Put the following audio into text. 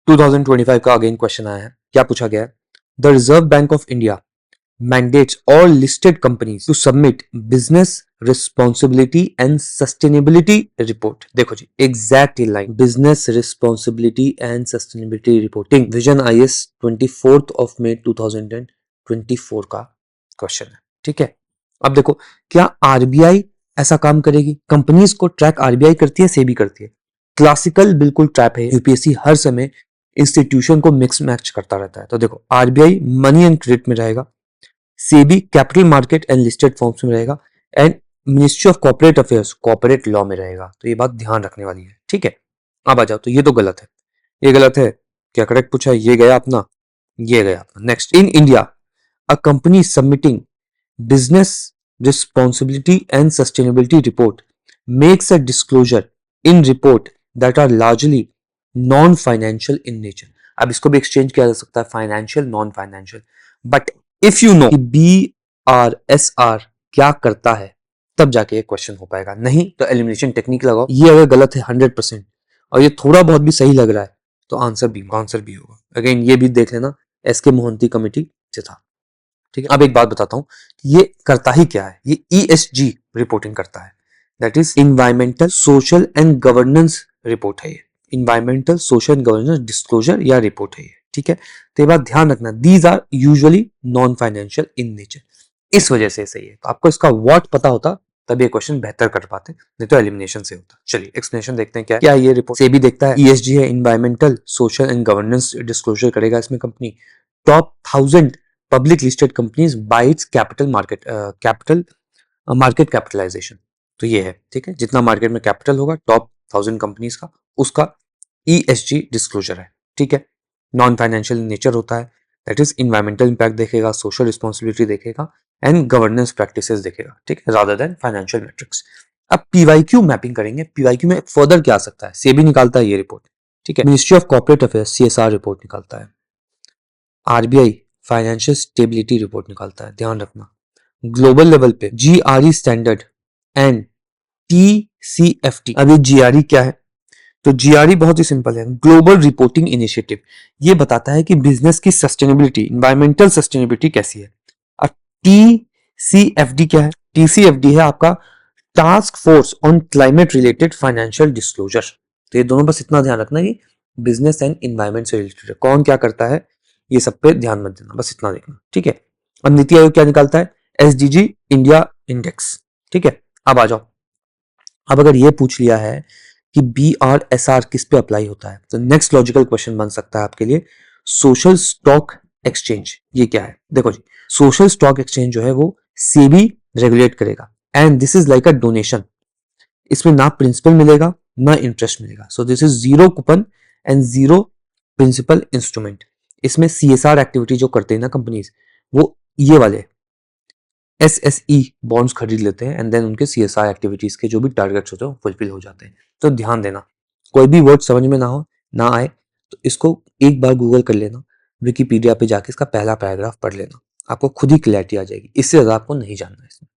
2025 का again question आया है। क्या पूछा गया है? The reserve bank of India mandates all listed companies to submit business responsibility and sustainability report। देखो जी, exact line, business responsibility and sustainability reporting, vision IAS 24 of May 2024 का क्वेश्चन है। ठीक है, अब देखो, क्या आरबीआई ऐसा काम करेगी? कंपनीज को ट्रैक आरबीआई करती है, सेबी करती है। क्लासिकल बिल्कुल ट्रैप है। यूपीएससी हर समय इंस्टीट्यूशन को मिक्स मैच करता रहता है। तो देखो, आरबीआई मनी एंड क्रेडिट में रहेगा, SEBI capital market and listed forms में रहेगा, and ministry of corporate affairs corporate law में रहेगा। तो ये बात ध्यान रखने वाली है। ठीक है, अब आ जाओ, तो ये तो गलत है, ये गलत है। क्या करेक्ट पूछा है? ये गया अपना, ये गया अपना। Next, in India a company submitting business responsibility and sustainability report makes a disclosure in report that are largely non financial in nature. अब इसको भी एक्सचेंज किया जा सकता है, financial non financial. But if you know BRSR क्या करता है, तब जाके ये क्वेश्चन हो पाएगा। नहीं तो एलिमिनेशन टेक्निक लगाओ। ये अगर गलत है 100% और ये थोड़ा बहुत भी सही लग रहा है, तो आंसर भी होगा। अगेन ये भी देख लेना, एसके मोहंती कमेटी से था। ठीक है, अब एक बात बताता हूं, ये करता ही क्या है। ये ESG रिपोर्टिंग करता है, that is environmental social and governance report है। ये environmental social and governance disclosure या रिपोर्ट है ये। ठीक है, तो ये बात ध्यान रखना, these are usually non financial in nature, इस वजह से सही है। तो आपको इसका व्हाट पता होता, तब ये क्वेश्चन बेहतर कर पाते, नहीं तो एलिमिनेशन से होता। चलिए एक्सप्लेनेशन देखते हैं। क्या ये रिपोर्ट से भी देखता है, ESG है, environmental social and governance disclosure करेगा इसमें company. Top 1000 public listed companies by its market capitalisation. तो ये है, ठीक है, जितना मार्केट में कैपिटल होगा टॉप 1000 कंपनीज का, उसका ESG डिस्क्लोजर है। ठीक है, नॉन फाइनेंशियल नेचर होता है, दैट इज इन्वायरमेंटल इंपैक्ट देखेगा, सोशल रिस्पॉन्सिबिलिटी देखेगा, एंड गवर्नेंस प्रैक्टिसेस देखेगा। ठीक है, रादर देन फाइनेंशियल मैट्रिक्स। अब पीवाईक्यू मैपिंग करेंगे। पीवाईक्यू में फर्दर क्या आ सकता है? सेबी निकालता है ये रिपोर्ट। ठीक है, ministry of corporate affairs CSR report निकालता है। आरबीआई फाइनेंशियल स्टेबिलिटी रिपोर्ट निकालता है, ध्यान रखना। ग्लोबल लेवल पे GRE स्टैंडर्ड एंड TCFT। अब ये GRE क्या है? तो GRE बहुत ही सिंपल है, ग्लोबल रिपोर्टिंग इनिशिएटिव। ये बताता है कि बिजनेस की सस्टेनेबिलिटी, इन्वायरमेंटल सस्टेनेबिलिटी कैसी है। और TCFD क्या है? TCFD है आपका task force on climate related financial disclosure. तो ये दोनों बस इतना ध्यान रखना कि बिजनेस एंड इन्वायरमेंट से रिलेटेड है, कौन क्या करता है, ये सब पे ध्यान मत देना, बस इतना देखना। ठीक है, अब नीति आयोग क्या निकालता है? SDG India index. ठीक है, अब आ जाओ, अब अगर ये पूछ लिया है कि BRSR किस पे अप्लाई होता है, तो नेक्स्ट लॉजिकल क्वेश्चन बन सकता है आपके लिए, सोशल स्टॉक एक्सचेंज ये क्या है? देखो जी, सोशल स्टॉक एक्सचेंज जो है वो सेबी रेगुलेट करेगा, and this is like a donation. इसमें ना प्रिंसिपल मिलेगा ना इंटरेस्ट मिलेगा, so this is zero coupon and zero principal instrument. इसमें CSR एक्टिविटी जो करते हैं ना कंपनीज, वो ये वाले SSE बॉन्ड्स खरीद लेते हैं, एंड देन उनके CSR एक्टिविटीज के जो भी टारगेट्स होते हैं वो फुलफिल हो जाते हैं। तो ध्यान देना, कोई भी वर्ड समझ में ना आए तो इसको एक बार गूगल कर लेना, विकिपीडिया पे जाके इसका पहला पैराग्राफ पढ़ लेना, आपको खुद ही क्लैरिटी आ जाएगी। इससे ज्यादा आपको नहीं जानना है इसमें।